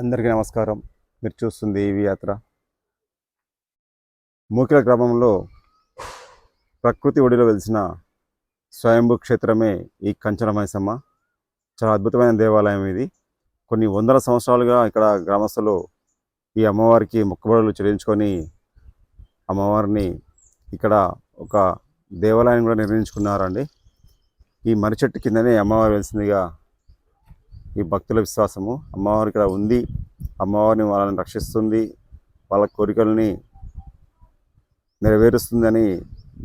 అందరికీ నమస్కారం. మీరు చూస్తుంది ఈవీ యాత్ర. మూకిల గ్రామంలో ప్రకృతి ఒడిలో వెలిసిన స్వయంభూ క్షేత్రమే ఈ కంచల మైసమ్మ. చాలా అద్భుతమైన దేవాలయం ఇది. కొన్ని వందల సంవత్సరాలుగా ఇక్కడ గ్రామస్తులు ఈ అమ్మవారికి మొక్కుబడులు చెల్లించుకొని అమ్మవారిని ఇక్కడ ఒక దేవాలయం కూడా నిర్మించుకున్నారండి. ఈ మర్రి చెట్టు కిందనే అమ్మవారు వెలిసిందిగా ఈ భక్తుల విశ్వాసము. అమ్మవారు ఇక్కడ ఉంది, అమ్మవారిని వాళ్ళని రక్షిస్తుంది, వాళ్ళ కోరికల్ని నెరవేరుస్తుందని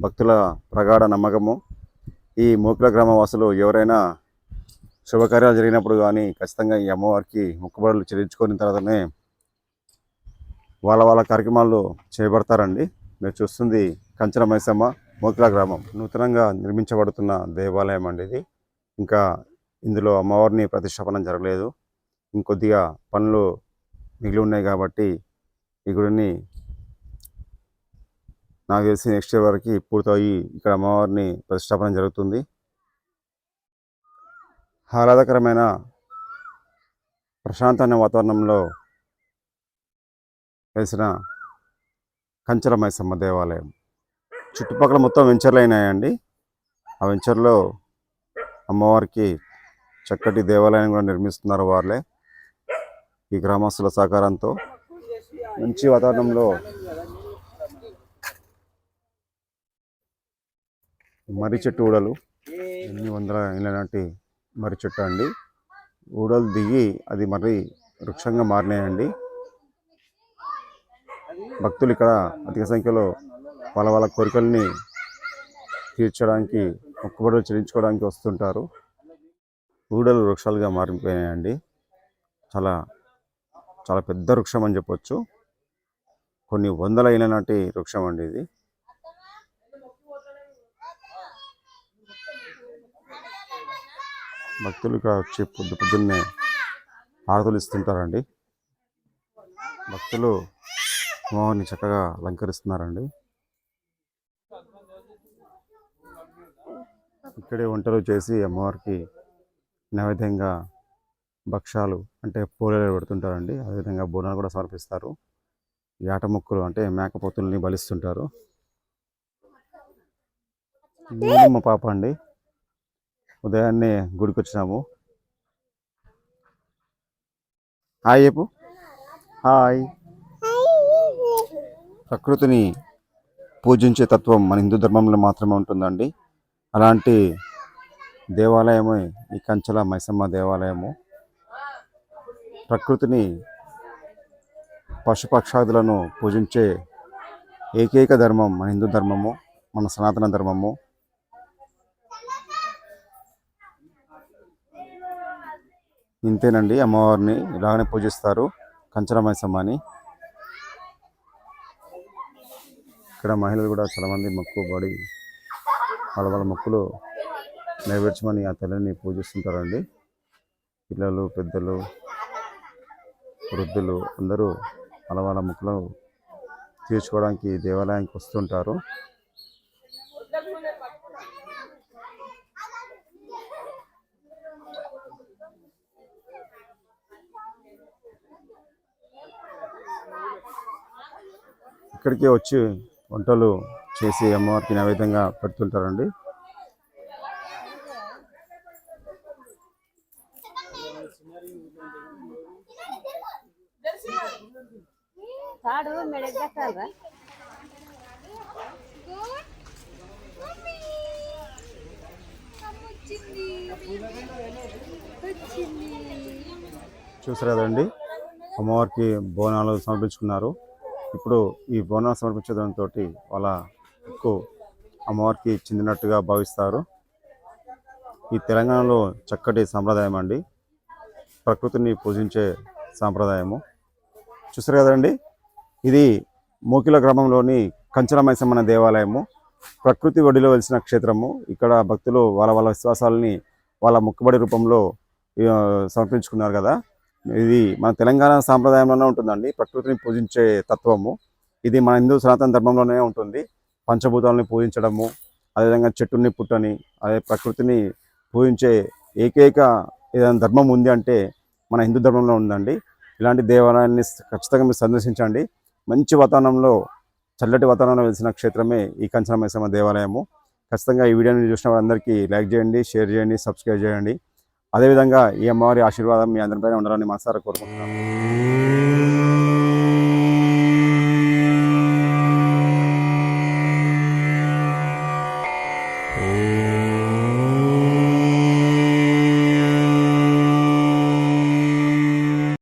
భక్తుల ప్రగాఢ నమ్మకము. ఈ మూకిల గ్రామ వాసులు ఎవరైనా శుభకార్యాలు జరిగినప్పుడు కానీ ఖచ్చితంగా ఈ అమ్మవారికి మొక్కుబడులు చెల్లించుకున్న తర్వాతనే వాళ్ళ కార్యక్రమాలు చేపడతారండి. మీరు చూస్తుంది కంచల మైసమ్మ మూకిల గ్రామం. నూతనంగా నిర్మించబడుతున్న దేవాలయం అండి ఇది. ఇంకా ఇందులో అమ్మవారిని ప్రతిష్టాపన జరగలేదు. ఇంకొద్దిగా పనులు మిగిలి ఉన్నాయి కాబట్టి ఈ గుడిని నాకు తెలిసి నెక్స్ట్ ఇయర్ వరకు పూర్తయి ఇక్కడ అమ్మవారిని ప్రతిష్టాపన జరుగుతుంది. ఆహ్లాదకరమైన ప్రశాంతమైన వాతావరణంలో వేసిన కంచల మైసమ్మ దేవాలయం. చుట్టుపక్కల మొత్తం వెంచర్లు అయినాయండి. ఆ వెంచర్లో అమ్మవారికి చక్కటి దేవాలయం కూడా నిర్మిస్తున్నారు వాళ్ళే. ఈ గ్రామస్తుల సహకారంతో మంచి వాతావరణంలో మర్రి చెట్టు ఊడలు, ఎన్ని వందల ఏళ్ళ నాటి మర్రి చెట్టు అండి. ఊడలు దిగి అది మర్రి వృక్షంగా మారినాయండి. భక్తులు ఇక్కడ అధిక సంఖ్యలో వాళ్ళ కోరికల్ని తీర్చడానికి, మొక్కుబడులు చెల్లించుకోవడానికి వస్తుంటారు. ఊడలు వృక్షాలుగా మారిపోయాయండి. చాలా చాలా పెద్ద వృక్షం అని చెప్పొచ్చు. కొన్ని వందల ఏళ్ళ నాటి వృక్షం అండి ఇది. భక్తులు ఇక్కడ వచ్చి పొద్దున్నే హారతులు ఇస్తుంటారండి. భక్తులు అమ్మవారిని చక్కగా అలంకరిస్తున్నారండి. ఇక్కడే వంటలు చేసి అమ్మవారికి నైవేద్యంగా భక్ష్యాలు అంటే పోలేలు పెడుతుంటారండి. అదేవిధంగా బోనాలు కూడా సమర్పిస్తారు. యాట మొక్కులు అంటే మేకపోతుల్ని బలిస్తుంటారు. నేను మా పాప అండి ఉదయాన్నే గుడికి వచ్చినాము. హాయ్ చెప్పు. హాయ్. ప్రకృతిని పూజించే తత్వం మన హిందూ ధర్మంలో మాత్రమే ఉంటుందండి. అలాంటి దేవాలయమే ఈ కంచల మైసమ్మ దేవాలయము. ప్రకృతిని, పశుపక్షాదులను పూజించే ఏకైక ధర్మం మన హిందూ ధర్మము, మన సనాతన ధర్మము. ఇంతేనండి, అమ్మవారిని ఇలాగనే పూజిస్తారు కంచల మైసమ్మని. ఇక్కడ మహిళలు కూడా చాలామంది మొక్కుబడి వాళ్ళ మొక్కులు నెరవేర్చమని ఆ తల్లిని పూజిస్తుంటారండి. పిల్లలు, పెద్దలు, వృద్ధులు అందరూ వాళ్ళ మొక్కులు తీర్చుకోవడానికి దేవాలయానికి వస్తుంటారు. ఇక్కడికి వచ్చి వంటలు చేసి అమ్మవారికి నైవేద్యంగా పెడుతుంటారండి. చూసారు కదండి, అమ్మవారికి బోనాలు సమర్పించుకున్నారు. ఇప్పుడు ఈ బోనాలు సమర్పించడంతో వాళ్ళ ఎక్కువ అమ్మవారికి చెందినట్టుగా భావిస్తారు. ఈ తెలంగాణలో చక్కటి సాంప్రదాయం అండి, ప్రకృతిని పూజించే సాంప్రదాయము. చూసారు కదండి, ఇది మూకిల గ్రామంలోని కంచల మైసమ్మ దేవాలయము. ప్రకృతి ఒడిలో వెలిసిన క్షేత్రము. ఇక్కడ భక్తులు వాళ్ళ విశ్వాసాలని వాళ్ళ మొక్కుబడి రూపంలో సమర్పించుకున్నారు కదా. ఇది మన తెలంగాణ సాంప్రదాయంలోనే ఉంటుందండి, ప్రకృతిని పూజించే తత్వము. ఇది మన హిందూ సనాతన ధర్మంలోనే ఉంటుంది. పంచభూతాలని పూజించడము, అదేవిధంగా చెట్టుని పుట్టని, అదే ప్రకృతిని పూజించే ఏకైక ఏదైనా ధర్మం ఉంది అంటే మన హిందూ ధర్మంలో ఉందండి. ఇలాంటి దేవాలయాన్ని ఖచ్చితంగా మీరు సందర్శించండి. మంచి వాతావరణంలో, చల్లటి వాతావరణంలో వెలిసిన క్షేత్రమే ఈ కంచన మైసమ్మ దేవాలయము. ఖచ్చితంగా ఈ వీడియోని చూసిన వారందరికీ లైక్ చేయండి, షేర్ చేయండి, సబ్స్క్రైబ్ చేయండి. అదేవిధంగా ఈ అమ్మవారి ఆశీర్వాదం మీ అందరిపైన ఉండాలని మనసారా కోరుకుంటున్నాను.